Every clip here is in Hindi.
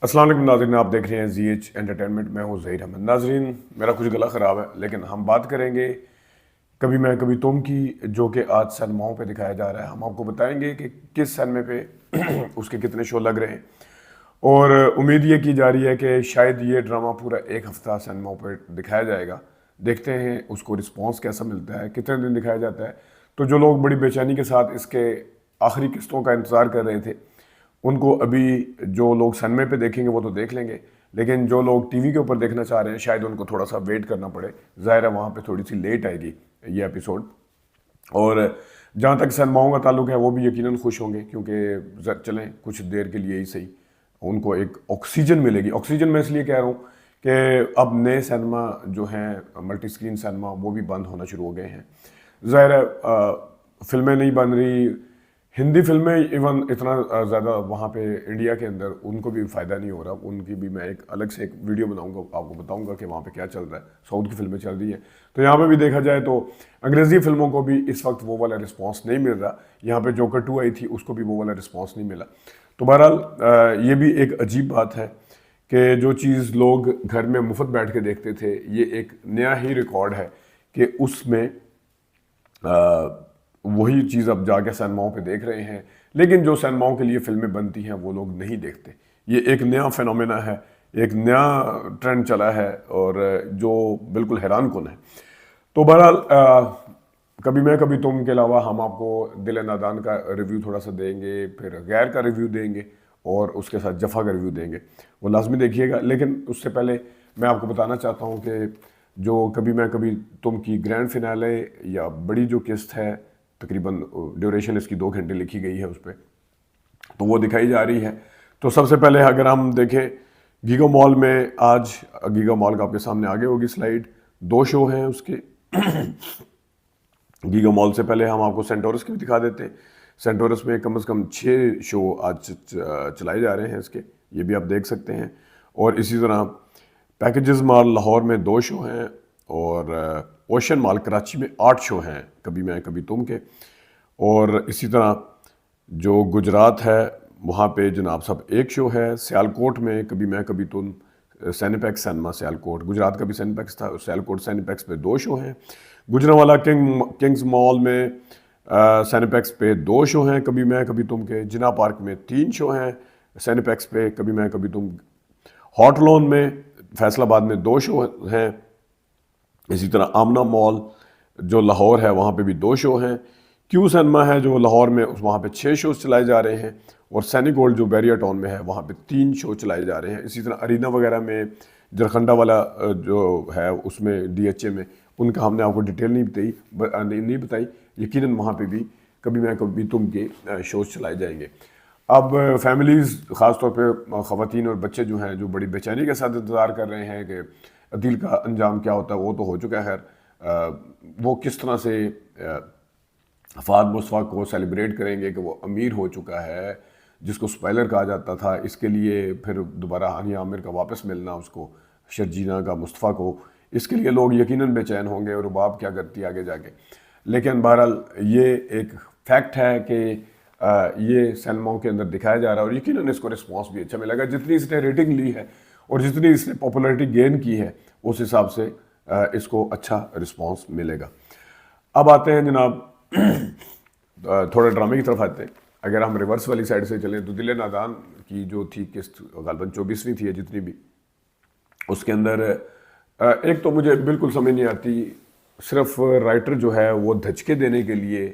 अस्सलाम वालेकुम नाज़रीन, आप देख रहे हैं ZH एंटरटेनमेंट। मैं हूँ ज़हीर अहमद। नाज़रीन, मेरा कुछ गला ख़राब है लेकिन हम बात करेंगे कभी मैं कभी तुम की, जो कि आज सिनेमाओं पे दिखाया जा रहा है। हम आपको बताएंगे कि किस सिनेमे पे उसके कितने शो लग रहे हैं और उम्मीद ये की जा रही है कि शायद ये ड्रामा पूरा एक हफ़्ता सिनेमाओं पे दिखाया जाएगा। देखते हैं उसको रिस्पॉन्स कैसा मिलता है, कितने दिन दिखाया जाता है। तो जो लोग बड़ी बेचैनी के साथ इसके आखिरी किस्तों का इंतज़ार कर रहे थे, उनको अभी जो लोग सनमे पे देखेंगे वो तो देख लेंगे, लेकिन जो लोग टीवी के ऊपर देखना चाह रहे हैं शायद उनको थोड़ा सा वेट करना पड़े। ज़ाहिर है वहाँ पे थोड़ी सी लेट आएगी ये एपिसोड। और जहाँ तक सनमाओं का ताल्लुक है वो भी यकीनन खुश होंगे, क्योंकि चलें कुछ देर के लिए ही सही उनको एक ऑक्सीजन मिलेगी। ऑक्सीजन मैं इसलिए कह रहा हूँ कि अब नए सिनेमा जो हैं मल्टी स्क्रीन सिनेमा वो भी बंद होना शुरू हो गए हैं। ज़ाहिर है फिल्में नहीं बन रही, हिंदी फिल्में इवन इतना ज़्यादा वहाँ पे इंडिया के अंदर उनको भी फ़ायदा नहीं हो रहा। उनकी भी मैं एक अलग से एक वीडियो बनाऊंगा, आपको बताऊंगा कि वहाँ पे क्या चल रहा है। साउथ की फिल्में चल रही हैं तो यहाँ पे भी देखा जाए तो अंग्रेज़ी फिल्मों को भी इस वक्त वो वाला रिस्पॉन्स नहीं मिल रहा। यहाँ पे जोकर 2 आई थी, उसको भी वो वाला रिस्पॉन्स नहीं मिला। तो बहरहाल ये भी एक अजीब बात है कि जो चीज़ लोग घर में मुफ्त बैठ के देखते थे, ये एक नया ही रिकॉर्ड है कि उसमें वही चीज़ अब जाके सिनेमाओं पे देख रहे हैं, लेकिन जो सिनेमाओं के लिए फिल्में बनती हैं वो लोग नहीं देखते। ये एक नया फिनोमेना है, एक नया ट्रेंड चला है और जो बिल्कुल हैरान कुन है। तो बहरहाल कभी मैं कभी तुम के अलावा हम आपको दिल नादान का रिव्यू थोड़ा सा देंगे, फिर गैर का रिव्यू देंगे और उसके साथ जफ़ा का रिव्यू देंगे। वो लाजमी देखिएगा। लेकिन उससे पहले मैं आपको बताना चाहता हूँ कि जो कभी मैं कभी तुम की ग्रैंड फिनाले या बड़ी जो किस्त है, तकरीबन ड्यूरेशन इसकी 2 घंटे लिखी गई है उस पर, तो वो दिखाई जा रही है। तो सबसे पहले अगर हम देखें गीगा मॉल में, आज गीगा मॉल का आपके सामने आगे होगी स्लाइड, 2 शो हैं उसके। गीगा मॉल से पहले हम आपको सेंटोरस के भी दिखा देते हैं। सेंटोरस में कम से कम 6 शो आज चलाए जा रहे हैं इसके, ये भी आप देख सकते हैं। और इसी तरह पैकेजेस मॉल लाहौर में 2 शो हैं और ओशन मॉल कराची में 8 शो हैं कभी मैं कभी तुम के। और इसी तरह जो गुजरात है वहाँ पे जनाब साहब 1 शो है। सियालकोट में कभी मैं कभी तुम सैनिपैक्स सिनेमा सियालकोट, गुजरात का भी सैनिपैक्स था, सियालकोट सैनिपैक्स पे 2 शो हैं। गुजरांवाला किंग्स मॉल में सैनिपैक्स पे 2 शो हैं कभी मैं कभी तुम के। जिना पार्क में 3 शो हैं सैनिपैक्स पे कभी मैं कभी तुम। हॉट लोन में फैसलाबाद में 2 शो हैं। इसी तरह आमना मॉल जो लाहौर है वहाँ पे भी 2 शो हैं। क्यू सिनेमा है जो लाहौर में, वहाँ पे 6 शोज चलाए जा रहे हैं। और सैनी गोल्ड जो बैरिया टाउन में है वहाँ पे 3 शो चलाए जा रहे हैं। इसी तरह अरीना वगैरह में, जरखंडा वाला जो है उसमें DHA में, उनका हमने आपको डिटेल नहीं बताई। यकीनन वहाँ पे भी कभी मैं कभी तुम के शोज चलाए जाएंगे। अब फैमिलीज़ ख़ासतौर पे ख़वातीन और बच्चे जो हैं, जो बड़ी बेचैनी के साथ इंतज़ार कर रहे हैं कि अदील का अंजाम क्या होता है। वो तो हो चुका है, खैर वो किस तरह से फ़ाद मुस्तफ़ा को सेलिब्रेट करेंगे कि वो अमीर हो चुका है, जिसको स्पॉइलर कहा जाता था। इसके लिए फिर दोबारा हानिया आमिर का वापस मिलना उसको, शर्जीना का, मुस्तफ़ा को, इसके लिए लोग यकीनन बेचैन होंगे और रुबाब क्या करती है आगे जाके। लेकिन बहरहाल ये एक फैक्ट है कि ये सिनेमाओं के अंदर दिखाया जा रहा है और यकीनन इसको रिस्पॉन्स भी अच्छा मिलेगा। जितनी इसने रेटिंग ली है और जितनी इसने पॉपुलैरिटी गेन की है उस हिसाब से इसको अच्छा रिस्पॉन्स मिलेगा। अब आते हैं जनाब थोड़ा ड्रामे की तरफ आते हैं। अगर हम रिवर्स वाली साइड से चलें तो दिल नादान की जो थी किस्त गालबन 24वीं थी, जितनी भी उसके अंदर एक तो मुझे बिल्कुल समझ नहीं आती, सिर्फ राइटर जो है वो धचके देने के लिए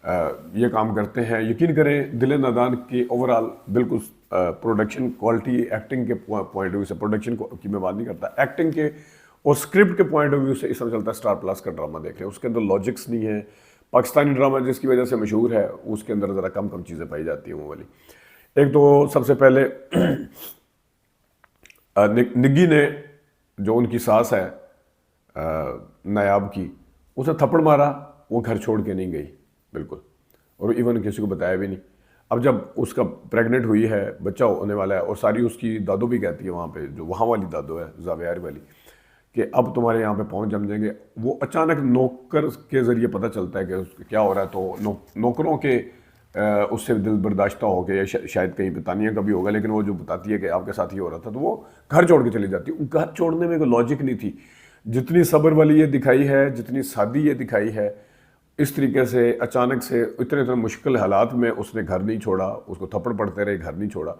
ये काम करते हैं। यकीन करें दिल नादान की ओवरऑल बिल्कुल प्रोडक्शन क्वालिटी, एक्टिंग के पॉइंट ऑफ व्यू से, प्रोडक्शन की मैं बात नहीं करता, एक्टिंग के और स्क्रिप्ट के पॉइंट ऑफ व्यू से इस तरह चलता है स्टार प्लस का ड्रामा देख रहे हैं। उसके अंदर लॉजिक्स नहीं है। पाकिस्तानी ड्रामा जिसकी वजह से मशहूर है उसके अंदर ज़रा कम कम चीज़ें पाई जाती हैं वो वाली। एक तो सबसे पहले निग्गी ने, जो उनकी सास है नायाब की, उसे थप्पड़ मारा, वो घर छोड़ के नहीं गई बिल्कुल, और इवन किसी को बताया भी नहीं। अब जब उसका प्रेग्नेंट हुई है, बच्चा होने वाला है, और सारी उसकी दादो भी कहती है वहाँ पे, जो वहाँ वाली दादो है जावेयार वाली, कि अब तुम्हारे यहाँ पे पहुँच जम जाएंगे। वो अचानक नौकर के ज़रिए पता चलता है कि क्या हो रहा है। तो नौकरों के उससे दिल बर्दाश्त हो गया, या शायद कहीं पे तानिया का भी होगा, लेकिन वो जो बताती है कि आपके साथ ये हो रहा था, तो वो घर छोड़ के चली जाती है। घर छोड़ने में कोई लॉजिक नहीं थी। जितनी सब्र वाली ये दिखाई है, जितनी सादी ये दिखाई है, इस तरीके से अचानक से इतने इतने मुश्किल हालात में उसने घर नहीं छोड़ा, उसको थप्पड़ पड़ते रहे, घर नहीं छोड़ा,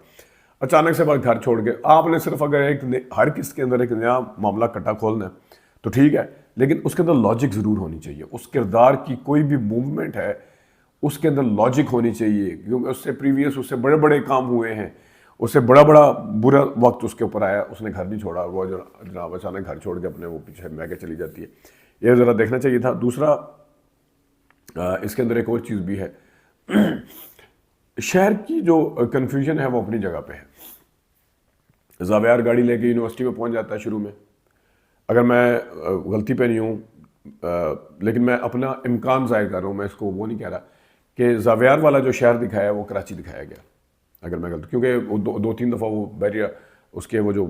अचानक से बाद घर छोड़ के आपने सिर्फ अगर हर किसी के अंदर एक नया मामला कट्टा खोलना है तो ठीक है, लेकिन उसके अंदर लॉजिक ज़रूर होनी चाहिए। उस किरदार की कोई भी मूवमेंट है उसके अंदर लॉजिक होनी चाहिए, क्योंकि उससे प्रीवियस उससे बड़े बड़े काम हुए हैं, उससे बड़ा बड़ा बुरा वक्त उसके ऊपर आया, उसने घर नहीं छोड़ा, वो जनाब अचानक घर छोड़ के अपने वो पीछे मैके चली जाती है। ये ज़रा देखना चाहिए था। दूसरा, इसके अंदर एक और चीज़ भी है, शहर की जो कन्फ्यूजन है वो अपनी जगह पे है। ज़ावियार गाड़ी लेके यूनिवर्सिटी में पहुंच जाता है शुरू में, अगर मैं गलती पे नहीं हूँ, लेकिन मैं अपना इम्कान ज़ाहिर कर रहा हूँ, मैं इसको वो नहीं कह रहा कि ज़ावियार वाला जो शहर दिखाया है वो कराची दिखाया गया, अगर मैं गलत, क्योंकि वो दो तीन दफ़ा वो बैरिया उसके वो जो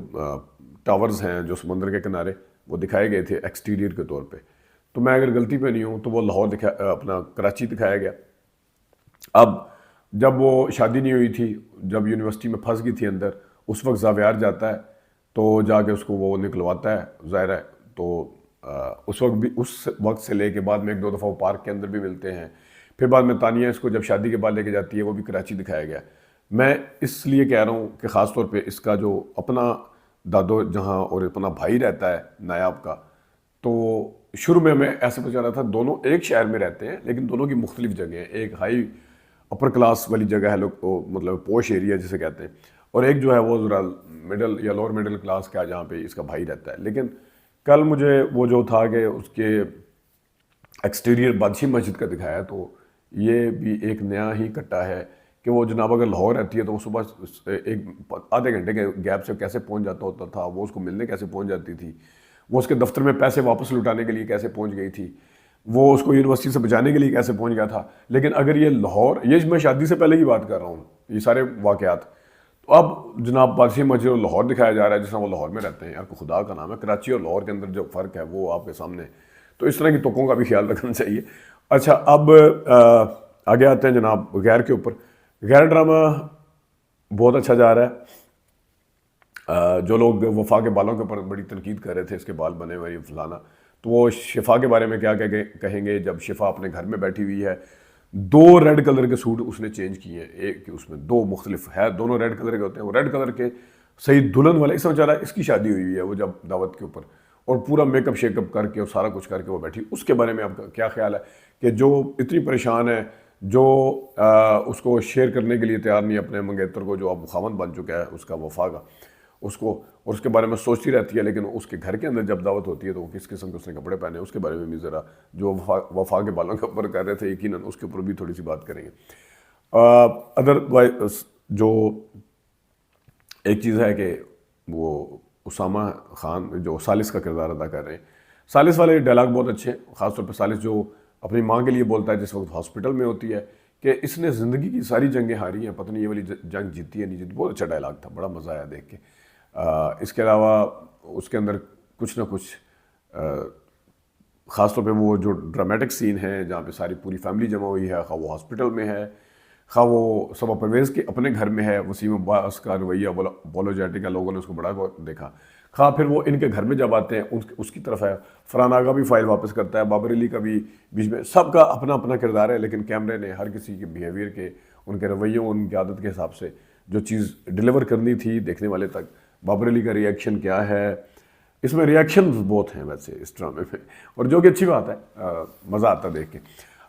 टावर्स हैं जो समंदर के किनारे वो दिखाए गए थे एक्सटीरियर के तौर पे, तो मैं अगर गलती पे नहीं हूँ तो वो लाहौर अपना कराची दिखाया गया। अब जब वो शादी नहीं हुई थी, जब यूनिवर्सिटी में फंस गई थी अंदर, उस वक्त ज़ावियार जाता है तो जाके उसको वो निकलवाता है, ज़ाहिर है। तो उस वक्त भी, उस वक्त से लेके बाद में एक दो दफ़ा वो पार्क के अंदर भी मिलते हैं, फिर बाद में तानिया इसको जब शादी के बाद लेके जाती है वो भी कराची दिखाया गया। मैं इसलिए कह रहा हूँ कि ख़ास तौर पे इसका जो अपना दादो जहाँ और अपना भाई रहता है नायाब का, तो शुरू में हमें ऐसे पता चला था दोनों एक शहर में रहते हैं लेकिन दोनों की मुख्तलिफ जगह हैं। एक हाई अपर क्लास वाली जगह है, लोग मतलब पोश एरिया जिसे कहते हैं, और एक जो है वो ज़रा मिडल या लोअर मिडिल क्लास का जहाँ पे इसका भाई रहता है। लेकिन कल मुझे वो जो था कि उसके एक्सटीरियर बादशाही मस्जिद का दिखाया, तो ये भी एक नया ही कट्टा है कि वो जनाब अगर लाहौर रहती है तो वो सुबह एक आधे घंटे के गैप से कैसे पहुंच जाता होता था, वो उसको मिलने कैसे पहुंच जाती थी, वो उसके दफ्तर में पैसे वापस लुटाने के लिए कैसे पहुंच गई थी, वो उसको यूनिवर्सिटी से बचाने के लिए कैसे पहुंच गया था। लेकिन अगर ये लाहौर, ये मैं शादी से पहले की बात कर रहा हूँ, ये सारे वाक़यात, तो अब जनाब बादशाही मस्जिद और लाहौर दिखाया जा रहा है, जिस तरह वो लाहौर में रहते हैं। यार खुदा का नाम है, कराची और लाहौर के अंदर जो फ़र्क है वो आपके सामने, तो इस तरह की तुकों का भी ख्याल रखना चाहिए। अच्छा, अब आगे आते हैं जनाब गैर के ऊपर। गैर ड्रामा बहुत अच्छा जा रहा है। जो लोग वफा के बालों के ऊपर बड़ी तनकीद कर रहे थे, इसके बाल बने हुए फलाना, तो वो शिफा के बारे में क्या कहेंगे जब शिफा अपने घर में बैठी हुई है। 2 रेड कलर के सूट उसने चेंज किए हैं, एक उसमें 2 मुख्तलिफ है, दोनों रेड कलर के होते हैं। वो रेड कलर के सही दुल्हन वाले, इस बेचारा इसकी शादी हुई है वो जब दावत के ऊपर, और पूरा मेकअप शेकअप करके और सारा कुछ करके वो बैठी। उसके बारे में आपका क्या ख्याल है कि जो इतनी परेशान है, जो उसको शेयर करने के लिए तैयार नहीं अपने मंगेतर को, जो अब खामन बन चुका है उसका वफा का, उसको, और उसके बारे में सोचती रहती है, लेकिन उसके घर के अंदर जब दावत होती है तो वो किस किस्म के उसने कपड़े पहने, उसके बारे में भी ज़रा जो वफा के बालों के ऊपर कर रहे थे यकीनन उसके ऊपर भी थोड़ी सी बात करेंगे। अदरवाइज जो एक चीज़ है कि वो उसामा खान जो सालिस का किरदार अदा कर रहे हैं, सालिस वाले डायलॉग बहुत अच्छे हैं, ख़ासतौर पर सालिस जो अपनी माँ के लिए बोलता है जिस वक्त हॉस्पिटल में होती है कि इसने ज़िंदगी की सारी जंगें हारी हैं, पता नहीं ये वाली जंग जीती है नहीं जीती। बहुत अच्छा डायलॉग था, बड़ा मज़ा आया देख के। इसके अलावा उसके अंदर कुछ ना कुछ ख़ासतौर पे वो जो ड्रामेटिक सीन है जहाँ पे सारी पूरी फैमिली जमा हुई है, खा वो हॉस्पिटल में है, खा वो सबा परवेज़ के अपने घर में है, वसीम अब्बास का रवैया अपोलोजेटिक है, लोगों ने उसको बड़ा देखा। खा फिर वो इनके घर में जब आते हैं उसकी तरफ है, फरहान आगा भी फाइल वापस करता है, बाबर अली का भी बीच में, सबका अपना अपना किरदार है, लेकिन कैमरे ने हर किसी के बिहेवियर के, उनके रवैयों, उनकी आदत के हिसाब से जो चीज़ डिलीवर करनी थी देखने वाले तक। बाबर अली का रिएक्शन क्या है, इसमें रिएक्शन बहुत हैं वैसे इस ड्रामे में, और जो कि अच्छी बात है, मज़ा आता है देख के।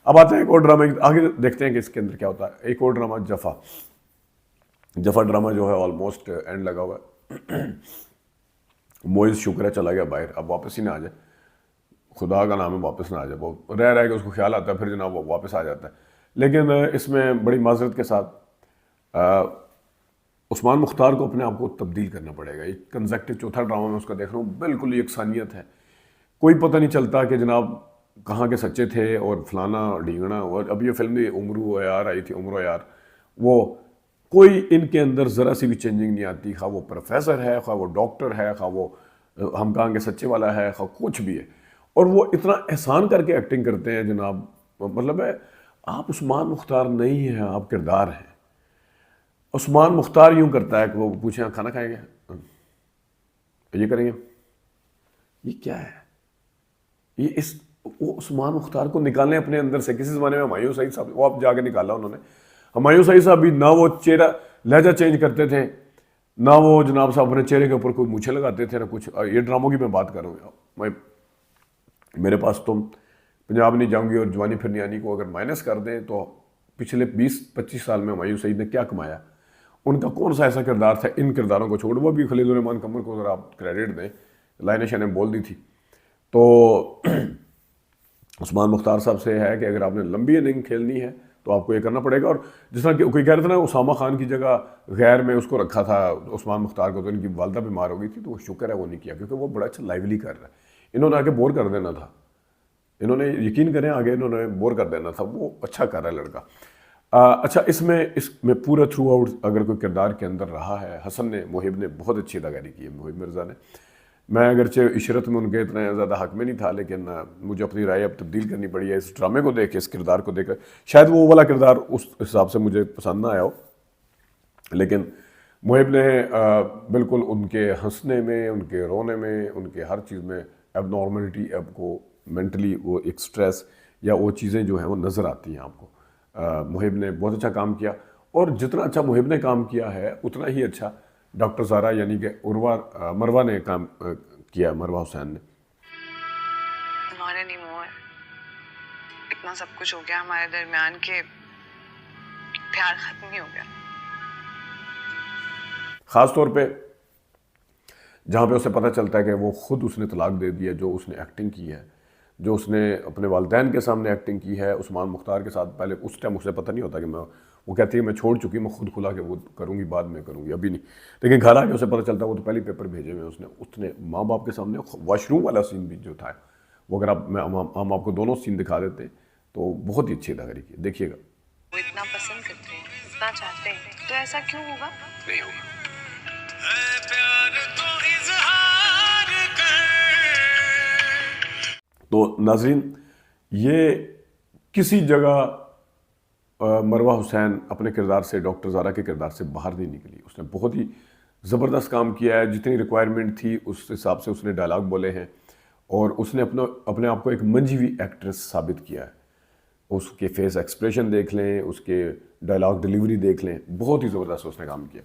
अब आते हैं एक और ड्रामा, आगे देखते हैं कि इसके अंदर क्या होता है। एक और ड्रामा जफ़ा ड्रामा जो है ऑलमोस्ट एंड लगा हुआ है। मोइज़ शुक्र है चला गया बाहर, अब वापस ही ना आ जाए, खुदा का नाम है वापस ना आ जाए। वो रह के उसको ख्याल आता है, फिर जनाब वो वापस आ जाता है। लेकिन इसमें बड़ी माजरत के साथ उस्मान मुख्तार को अपने आप को तब्दील करना पड़ेगा। एक कंसेक्टिव चौथा ड्रामा में उसका देख रहा हूँ, बिल्कुल यकसानियत है, कोई पता नहीं चलता कि जनाब कहाँ के सच्चे थे और फलाना ढींगना। और अब ये फिल्म भी उम्रू यार आई थी, उम्रो यार, वो कोई इनके अंदर ज़रा सी भी चेंजिंग नहीं आती, खा वो प्रोफेसर है, खा वो डॉक्टर है, खा वो हम कहाँ के सच्चे वाला है, खा कुछ भी है, और वो इतना एहसान करके एक्टिंग करते हैं जनाब। मतलब है आप उस्मान मुख्तार नहीं हैं, आप किरदार हैं। उस्मान मुख्तार यूं करता है कि वो पूछे खाना खाएंगे, ये करेंगे, ये क्या है, ये इस वो उस्मान मुख्तार को निकालें अपने अंदर से। किसी ज़माने में हुमायूं सईद साहब, वो आप जाके निकाला उन्होंने। हुमायूं सईद साहब भी ना वो चेहरा लहजा चेंज करते थे, ना वो जनाब साहब अपने चेहरे के ऊपर कोई मूछें लगाते थे, ना कुछ। ये ड्रामों की मैं बात कर रहा हूँ। मैं मेरे पास तुम पंजाब नहीं जाऊंगी और जवानी फिर नहीं आनी को अगर माइनस कर दें तो पिछले 20-25 साल में हुमायूं सईद ने क्या कमाया, उनका कौन सा ऐसा किरदार था इन किरदारों को छोड़। वो भी खलील रहमान कमर को अगर आप क्रेडिट दें, लाइन शाह ने बोल दी थी। तो उस्मान मुख्तार साहब से है कि अगर आपने लंबी इनिंग खेलनी है तो आपको ये करना पड़ेगा। और जिस तरह कोई कह रहा था ना, उसामा खान की जगह गैर में उसको रखा था उस्मान मुख्तार को, तो इनकी वालदा बीमार हो गई थी, तो वो शुक्र है वो नहीं किया, क्योंकि वो बड़ा अच्छा लाइवली कर रहा है। इन्होंने आगे बोर कर देना था, इन्होंने यकीन करें आगे इन्होंने बोर कर देना था। वो अच्छा कर रहा है लड़का। अच्छा, इसमें पूरा थ्रू आउट अगर कोई किरदार के अंदर रहा है, हसन ने, मोहिब ने बहुत अच्छी अदाकारी की है, मोहिब मिर्ज़ा ने। मैं अगरचे इशरत में उनके इतना ज़्यादा हक में नहीं था, लेकिन मुझे अपनी राय अब तब्दील करनी पड़ी है इस ड्रामे को देख के, इस किरदार को देखकर। शायद वो वाला किरदार उस हिसाब से मुझे पसंद ना आया हो, लेकिन मोहिब ने बिल्कुल उनके हंसने में, उनके रोने में, उनके हर चीज़ में एबनॉर्मलिटी, आपको मेंटली वो एक स्ट्रेस या वो चीज़ें जो हैं वो नज़र आती हैं आपको। मोहिब ने बहुत अच्छा काम किया, और जितना अच्छा मोहिब ने काम किया है उतना ही अच्छा डॉक्टर ज़ारा यानी कि मरवा ने काम किया, मरवा हुसैन ने। तुम्हारे नहीं मोह है, इतना सब कुछ हो गया हमारे दरमियान के प्यार खत्म ही हो गया। ख़ास तौर पे जहाँ पे उसे पता चलता है कि वो खुद उसने तलाक दे दिया, जो उसने एक्टिंग की है, जो उसने अपने वालिदैन के सामने एक्टिंग की है उस्मान मुख्तार के साथ। पहले उस टाइम उसे पता नहीं होता कि मैं, वो कहती है मैं छोड़ चुकी, मैं खुद खुला के वो करूँगी, बाद में करूँगी, अभी नहीं। लेकिन घर आके उसे पता चलता है, वो तो पहले पेपर भेजे हुए उसने माँ बाप के सामने। वॉशरूम वाला सीन भी जो था वो, अगर हम आपको दोनों सीन दिखा देते तो बहुत ही अच्छी अदाकारी की, देखिएगा। वो इतना पसंद करते हैं, इतना चाहते हैं, तो ऐसा क्यों होगा? नहीं होगा। तो नाजरीन, ये किसी जगह मरवा हुसैन अपने किरदार से, डॉक्टर ज़ारा के किरदार से बाहर नहीं निकली। उसने बहुत ही ज़बरदस्त काम किया है, जितनी रिक्वायरमेंट थी उस हिसाब से उसने डायलॉग बोले हैं, और उसने अपने आप को एक मंझी हुई एक्ट्रेस साबित किया है। उसके फेस एक्सप्रेशन देख लें, उसके डायलॉग डिलीवरी देख लें, बहुत ही ज़बरदस्त उसने काम किया।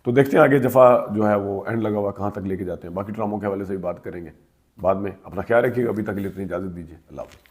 तो देखते हैं आगे जफ़ा जो है वो एंड लगा हुआ कहाँ तक लेके जाते हैं। बाकी ड्रामों के हवाले से भी बात करेंगे बाद में। अपना ख्याल रखिएगा, अभी तक के लिए इतनी इजाज़त दीजिए। अल्लाह हाफ़िज़।